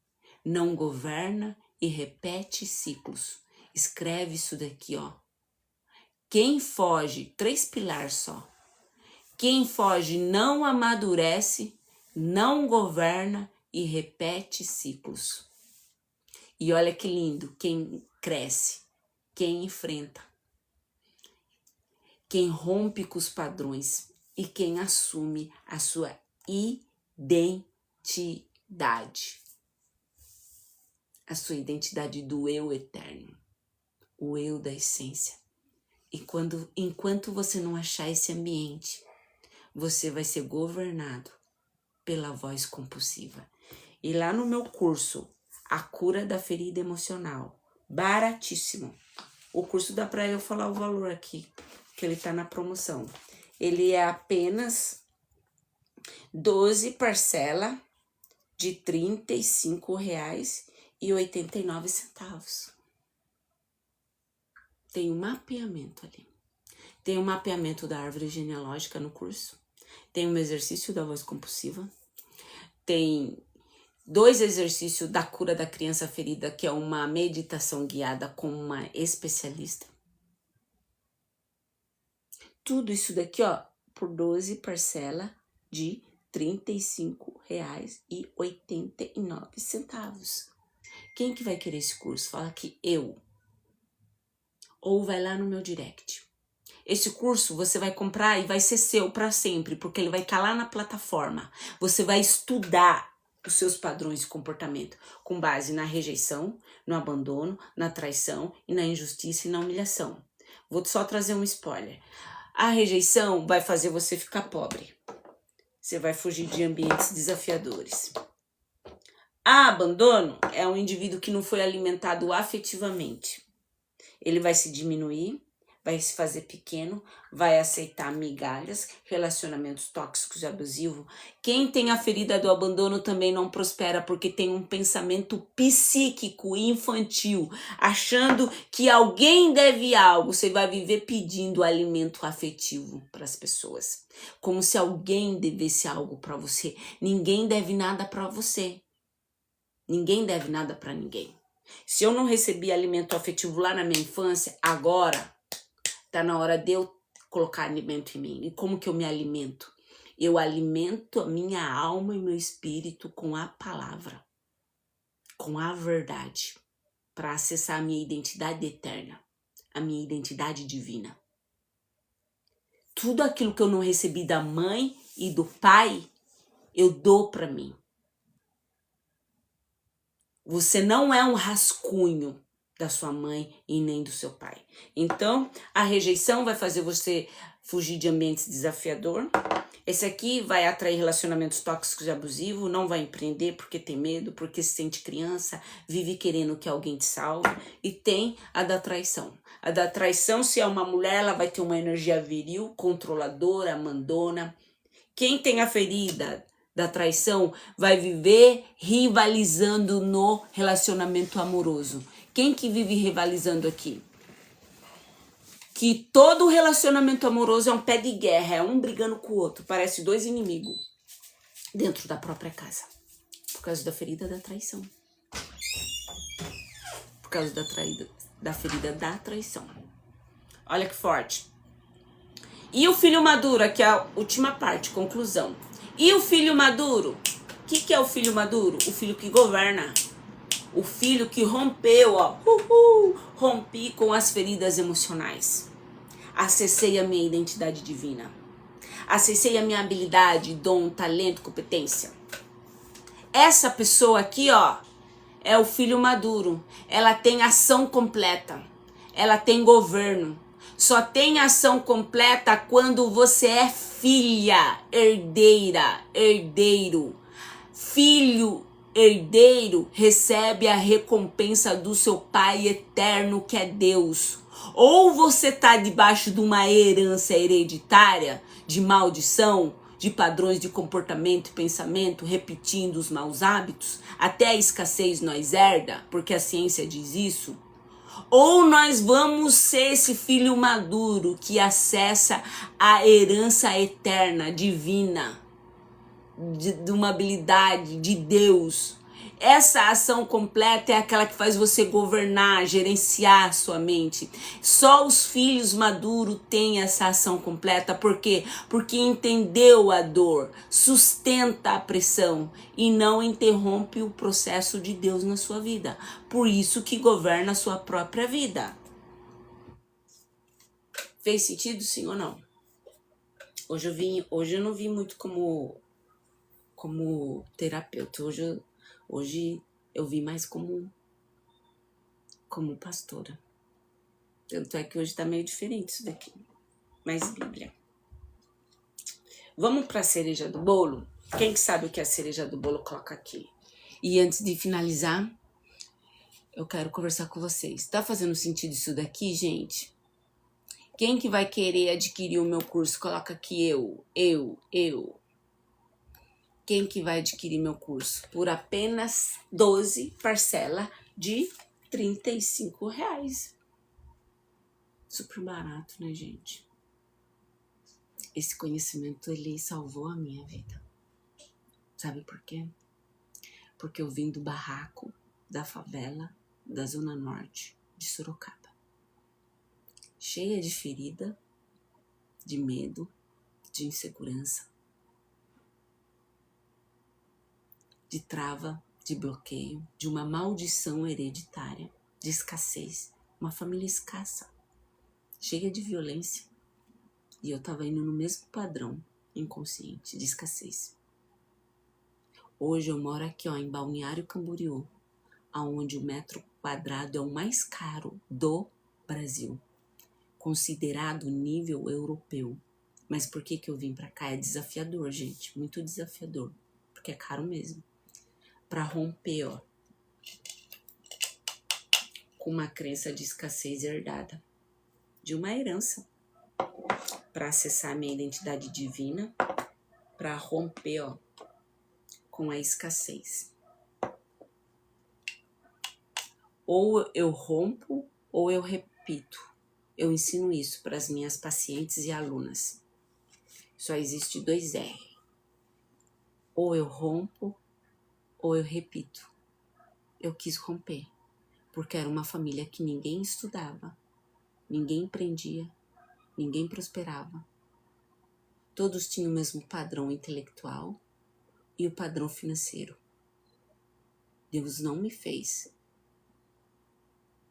não governa e repete ciclos. Escreve isso daqui, ó. Quem foge, 3 pilares só. Quem foge não amadurece, não governa e repete ciclos. E olha que lindo, quem cresce, quem enfrenta, quem rompe com os padrões e quem assume a sua identidade. A sua identidade do eu eterno, o eu da essência. E enquanto você não achar esse ambiente, você vai ser governado pela voz compulsiva. E lá no meu curso, A Cura da Ferida Emocional, baratíssimo. O curso dá para eu falar o valor aqui, que ele tá na promoção. Ele é apenas 12 parcelas de R$ 35,89. tem um mapeamento ali. Tem um mapeamento da árvore genealógica no curso. Tem um exercício da voz compulsiva. Tem 2 exercícios da cura da criança ferida, que é uma meditação guiada com uma especialista. Tudo isso daqui, ó, por 12 parcelas de R$ 35,89. Quem que vai querer esse curso? Fala que eu. Ou vai lá no meu direct. Esse curso você vai comprar e vai ser seu para sempre, porque ele vai estar lá na plataforma. Você vai estudar os seus padrões de comportamento com base na rejeição, no abandono, na traição e na injustiça e na humilhação. Vou só trazer um spoiler. A rejeição vai fazer você ficar pobre. Você vai fugir de ambientes desafiadores. A abandono é um indivíduo que não foi alimentado afetivamente. Ele vai se diminuir, vai se fazer pequeno, vai aceitar migalhas, relacionamentos tóxicos e abusivos. Quem tem a ferida do abandono também não prospera, porque tem um pensamento psíquico e infantil, achando que alguém deve algo. Você vai viver pedindo alimento afetivo para as pessoas, como se alguém devesse algo para você. Ninguém deve nada para você. Ninguém deve nada para ninguém. Se eu não recebi alimento afetivo lá na minha infância, agora tá na hora de eu colocar alimento em mim. E como que eu me alimento? Eu alimento a minha alma e meu espírito com a palavra, com a verdade, para acessar a minha identidade eterna, a minha identidade divina. Tudo aquilo que eu não recebi da mãe e do pai, eu dou para mim. Você não é um rascunho da sua mãe e nem do seu pai. Então, a rejeição vai fazer você fugir de ambientes desafiadores. Esse aqui vai atrair relacionamentos tóxicos e abusivos, não vai empreender porque tem medo, porque se sente criança, vive querendo que alguém te salve. E tem a da traição. A da traição, se é uma mulher, ela vai ter uma energia viril, controladora, mandona. Quem tem a ferida da traição vai viver rivalizando no relacionamento amoroso. Quem que vive rivalizando aqui? Que todo relacionamento amoroso é um pé de guerra, é um brigando com o outro, parece 2 inimigos dentro da própria casa, por causa da ferida da traição. Por causa da ferida da traição. Olha que forte. E o filho maduro, aqui é a última parte, conclusão. E o filho maduro? O que é o filho maduro? O filho que governa. O filho que rompeu, ó. Rompi com as feridas emocionais. Acessei a minha identidade divina. Acessei a minha habilidade, dom, talento, competência. Essa pessoa aqui, ó, é o filho maduro. Ela tem ação completa. Ela tem governo. Só tem ação completa quando você é filha, herdeira, herdeiro. Filho herdeiro recebe a recompensa do seu pai eterno, que é Deus. Ou você tá debaixo de uma herança hereditária, de maldição, de padrões de comportamento e pensamento, repetindo os maus hábitos, até a escassez nós herda, porque a ciência diz isso. Ou nós vamos ser esse filho maduro que acessa a herança eterna, divina, de uma habilidade de Deus. Essa ação completa é aquela que faz você governar, gerenciar sua mente. Só os filhos maduros têm essa ação completa. Por quê? Porque entendeu a dor, sustenta a pressão e não interrompe o processo de Deus na sua vida. Por isso que governa a sua própria vida. Fez sentido, sim ou não? Hoje eu não vim muito como terapeuta. Hoje eu vi mais como pastora. Tanto é que hoje tá meio diferente isso daqui. Mais Bíblia. Vamos pra cereja do bolo? Quem que sabe o que é a cereja do bolo, coloca aqui. E antes de finalizar, eu quero conversar com vocês. Tá fazendo sentido isso daqui, gente? Quem que vai querer adquirir o meu curso? Coloca aqui eu. Quem que vai adquirir meu curso? Por apenas 12 parcelas de R$ 35. Super barato, né, gente? Esse conhecimento, ele salvou a minha vida. Sabe por quê? Porque eu vim do barraco, da favela, da Zona Norte de Sorocaba. Cheia de ferida, de medo, de insegurança, de trava, de bloqueio, de uma maldição hereditária, de escassez, uma família escassa, cheia de violência. E eu tava indo no mesmo padrão inconsciente de escassez. Hoje eu moro aqui, ó, em Balneário Camboriú, onde o metro quadrado é o mais caro do Brasil, considerado nível europeu. Mas por que eu vim pra cá? É desafiador, gente, muito desafiador, porque é caro mesmo. Pra romper, ó, com uma crença de escassez herdada, de uma herança, para acessar minha identidade divina, para romper, ó, com a escassez. Ou eu rompo, ou eu repito. Eu ensino isso para as minhas pacientes e alunas. Só existe 2 R. Ou eu rompo, ou eu repito. Eu quis romper, porque era uma família que ninguém estudava, ninguém empreendia, ninguém prosperava. Todos tinham o mesmo padrão intelectual e o padrão financeiro. Deus não me fez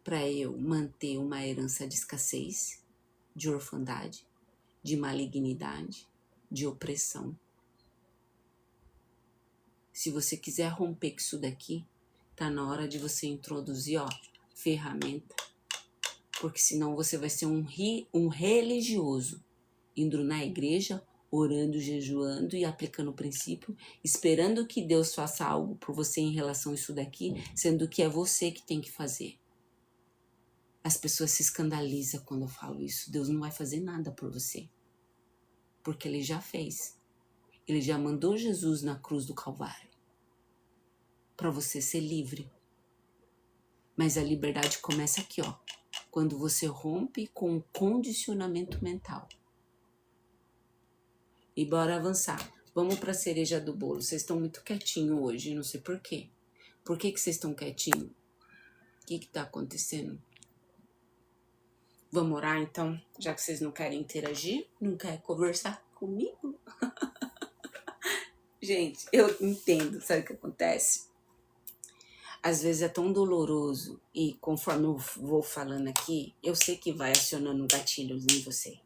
para eu manter uma herança de escassez, de orfandade, de malignidade, de opressão. Se você quiser romper com isso daqui, tá na hora de você introduzir, ó, ferramenta, porque senão você vai ser um religioso, indo na igreja, orando, jejuando e aplicando o princípio, esperando que Deus faça algo por você em relação a isso daqui, sendo que é você que tem que fazer. As pessoas se escandalizam quando eu falo isso. Deus não vai fazer nada por você, porque Ele já fez. Ele já mandou Jesus na cruz do Calvário para você ser livre. Mas a liberdade começa aqui, ó, quando você rompe com o condicionamento mental. E bora avançar. Vamos para a cereja do bolo. Vocês estão muito quietinhos hoje, não sei por quê. Por que vocês estão quietinhos? O que tá acontecendo? Vamos orar então? Já que vocês não querem interagir, não querem conversar comigo? Gente, eu entendo, sabe o que acontece? Às vezes é tão doloroso e conforme eu vou falando aqui, eu sei que vai acionando gatilhos em você.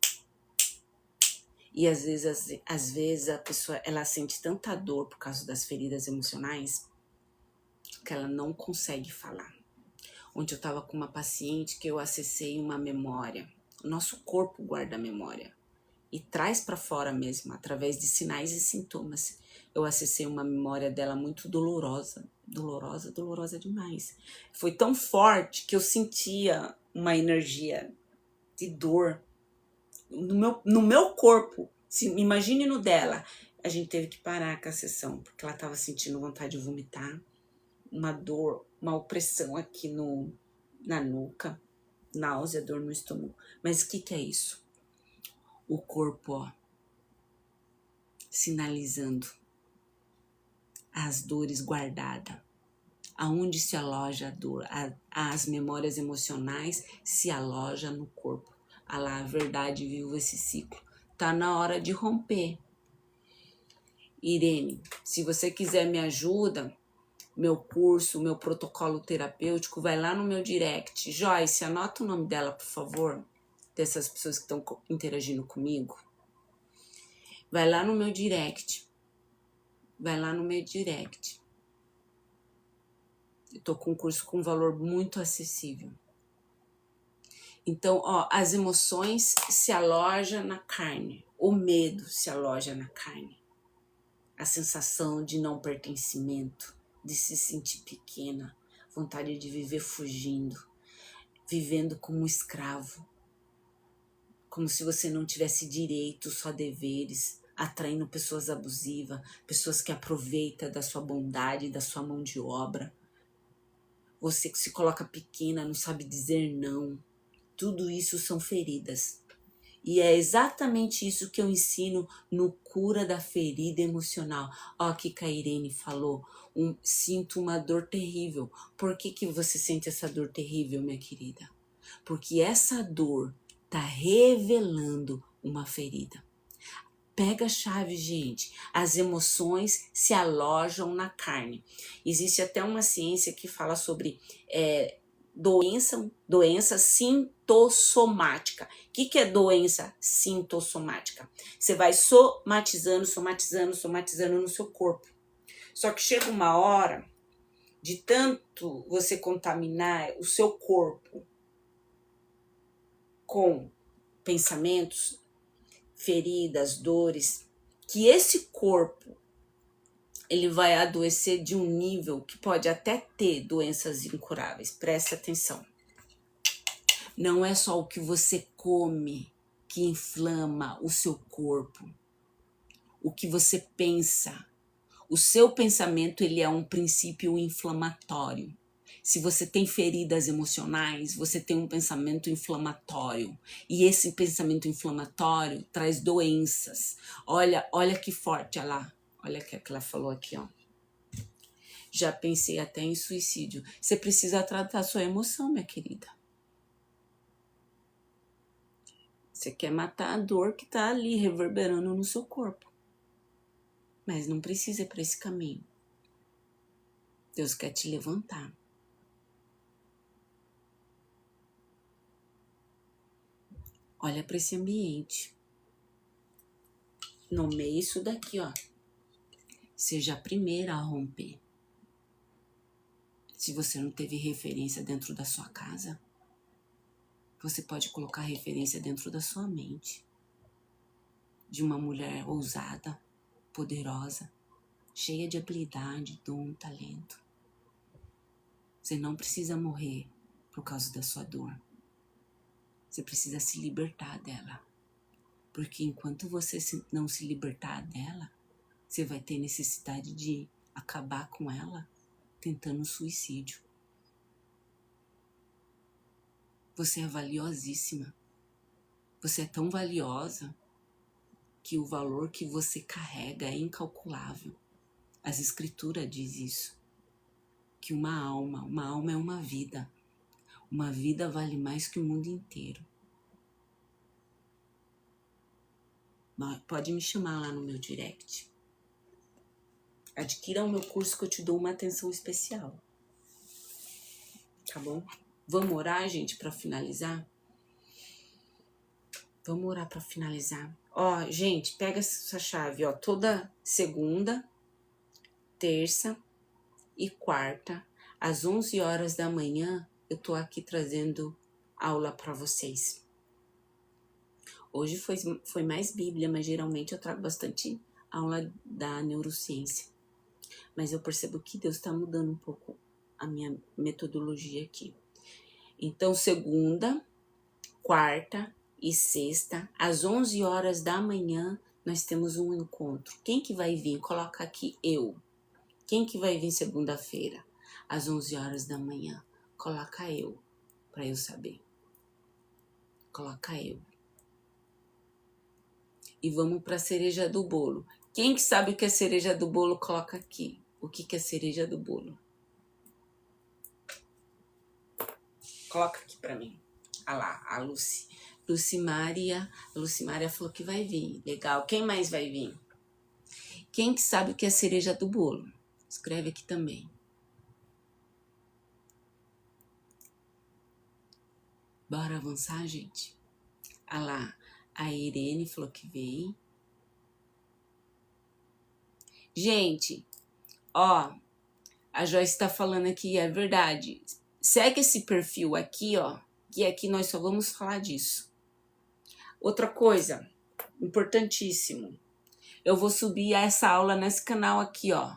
E às vezes a pessoa, ela sente tanta dor por causa das feridas emocionais que ela não consegue falar. Ontem eu estava com uma paciente que eu acessei uma memória. O nosso corpo guarda a memória e traz para fora mesmo, através de sinais e sintomas. Eu acessei uma memória dela muito dolorosa demais. Foi tão forte que eu sentia uma energia de dor no meu corpo. Imagine no dela. A gente teve que parar com a sessão, porque ela estava sentindo vontade de vomitar, uma dor, uma opressão aqui na nuca, náusea, dor no estômago. Mas o que é isso? O corpo, ó, sinalizando as dores guardadas. Aonde se aloja a dor? As memórias emocionais se alojam no corpo. Ah lá, a verdade viu esse ciclo. Tá na hora de romper. Irene, se você quiser me ajuda, meu curso, meu protocolo terapêutico, vai lá no meu direct. Joyce, anota o nome dela, por favor, dessas pessoas que estão interagindo comigo. Vai lá no meu direct. Eu tô com um curso com um valor muito acessível. Então, ó, as emoções se alojam na carne. O medo se aloja na carne. A sensação de não pertencimento, de se sentir pequena, vontade de viver fugindo, vivendo como escravo, como se você não tivesse direito, só deveres, atraindo pessoas abusivas, pessoas que aproveitam da sua bondade, da sua mão de obra. Você que se coloca pequena, não sabe dizer não. Tudo isso são feridas. E é exatamente isso que eu ensino no Cura da Ferida Emocional. Ó, que a Irene falou, sinto uma dor terrível. Por que você sente essa dor terrível, minha querida? Porque essa dor tá revelando uma ferida. Pega a chave, gente. As emoções se alojam na carne. Existe até uma ciência que fala sobre doença sintossomática. O que é doença sintossomática? Você vai somatizando no seu corpo. Só que chega uma hora de tanto você contaminar o seu corpo com pensamentos, feridas, dores, que esse corpo ele vai adoecer de um nível que pode até ter doenças incuráveis. Presta atenção. Não é só o que você come que inflama o seu corpo. O que você pensa. O seu pensamento, ele é um princípio inflamatório. Se você tem feridas emocionais, você tem um pensamento inflamatório. E esse pensamento inflamatório traz doenças. Olha que forte, olha lá. Olha o que ela falou aqui, ó. Já pensei até em suicídio. Você precisa tratar a sua emoção, minha querida. Você quer matar a dor que tá ali reverberando no seu corpo. Mas não precisa ir para esse caminho. Deus quer te levantar. Olha para esse ambiente. Nomeie isso daqui, ó. Seja a primeira a romper. Se você não teve referência dentro da sua casa, você pode colocar referência dentro da sua mente. De uma mulher ousada, poderosa, cheia de habilidade, dom, talento. Você não precisa morrer por causa da sua dor. Você precisa se libertar dela. Porque enquanto você não se libertar dela, você vai ter necessidade de acabar com ela tentando suicídio. Você é valiosíssima. Você é tão valiosa que o valor que você carrega é incalculável. As escrituras dizem isso. Que uma alma é uma vida. Uma vida vale mais que o mundo inteiro. Pode me chamar lá no meu direct. Adquira o meu curso que eu te dou uma atenção especial. Tá bom? Vamos orar, gente, para finalizar? Vamos orar para finalizar. Ó, gente, pega essa chave, ó. Toda segunda, terça e quarta, às 11 horas da manhã, eu tô aqui trazendo aula para vocês. Hoje foi mais Bíblia, mas geralmente eu trago bastante aula da neurociência. Mas eu percebo que Deus está mudando um pouco a minha metodologia aqui. Então, segunda, quarta e sexta, às 11 horas da manhã, nós temos um encontro. Quem que vai vir? Coloca aqui eu. Quem que vai vir segunda-feira? Às 11 horas da manhã. Coloca eu, para eu saber. Coloca eu. E vamos para a cereja do bolo. Quem que sabe o que é cereja do bolo, coloca aqui. O que é cereja do bolo? Coloca aqui para mim. Ah lá, a Lucy. Lucimária. A Lucimária falou que vai vir. Legal. Quem mais vai vir? Quem que sabe o que é cereja do bolo? Escreve aqui também. Bora avançar, gente? Ah lá. A Irene falou que veio. Gente, ó, a Joyce tá falando aqui, é verdade. Segue esse perfil aqui, ó, que aqui nós só vamos falar disso. Outra coisa, importantíssimo. Eu vou subir essa aula nesse canal aqui, ó.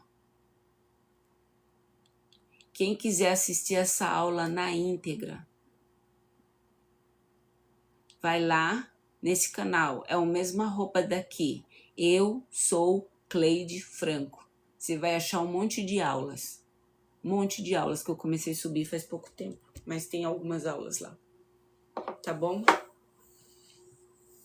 Quem quiser assistir essa aula na íntegra, vai lá nesse canal. É a mesma roupa daqui. Eu sou Cleide Franco. Você vai achar um monte de aulas. Um monte de aulas que eu comecei a subir faz pouco tempo. Mas tem algumas aulas lá. tá bom?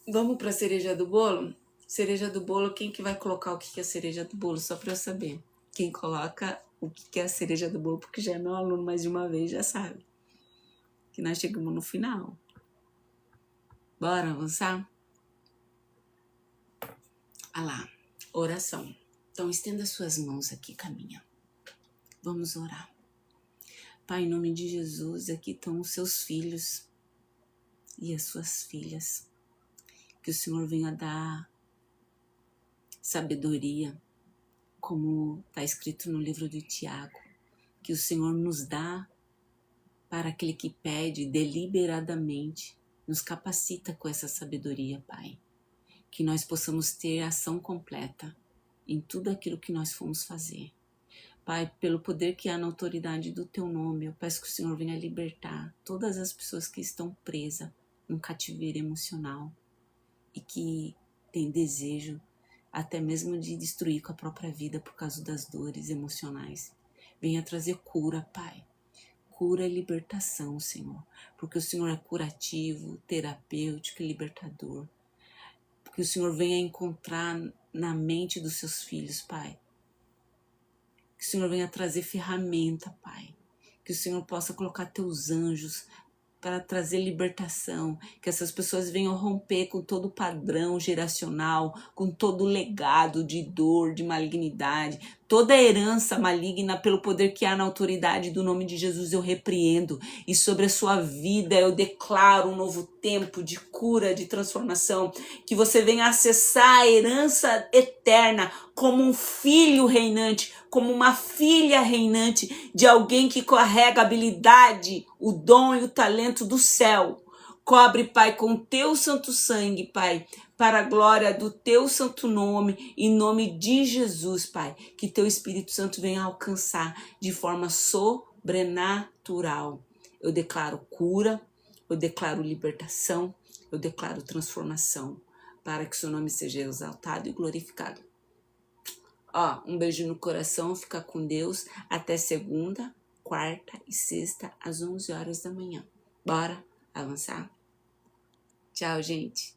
Vamos pra cereja do bolo? Cereja do bolo, quem que vai colocar o que é a cereja do bolo? Só pra eu saber. Quem coloca o que é a cereja do bolo, porque já é meu aluno mais de uma vez, já sabe. Que nós chegamos no final. Bora avançar? Ah lá, oração. Então, estenda suas mãos aqui, caminha. Vamos orar. Pai, em nome de Jesus, aqui estão os seus filhos e as suas filhas. Que o Senhor venha dar sabedoria, como está escrito no livro de Tiago. Que o Senhor nos dá para aquele que pede deliberadamente. Nos capacita com essa sabedoria, Pai. Que nós possamos ter ação completa em tudo aquilo que nós fomos fazer. Pai, pelo poder que há na autoridade do Teu nome, eu peço que o Senhor venha libertar todas as pessoas que estão presas num cativeiro emocional e que têm desejo até mesmo de destruir com a própria vida por causa das dores emocionais. Venha trazer cura, Pai. Cura e libertação, Senhor. Porque o Senhor é curativo, terapêutico e libertador. Que o Senhor venha encontrar na mente dos seus filhos, Pai. Que o Senhor venha trazer ferramenta, Pai. Que o Senhor possa colocar teus anjos para trazer libertação. Que essas pessoas venham romper com todo o padrão geracional, com todo o legado de dor, de malignidade. Toda a herança maligna, pelo poder que há na autoridade do nome de Jesus, eu repreendo. E sobre a sua vida eu declaro um novo tempo de cura, de transformação. Que você venha acessar a herança eterna como um filho reinante, como uma filha reinante de alguém que carrega a habilidade, o dom e o talento do céu. Cobre, Pai, com o teu santo sangue, Pai, para a glória do teu santo nome, em nome de Jesus, Pai, que teu Espírito Santo venha alcançar de forma sobrenatural. Eu declaro cura, eu declaro libertação, eu declaro transformação, para que seu nome seja exaltado e glorificado. Ó, um beijo no coração, fica com Deus, até segunda, quarta e sexta, às 11 horas da manhã. Bora avançar? Tchau, gente.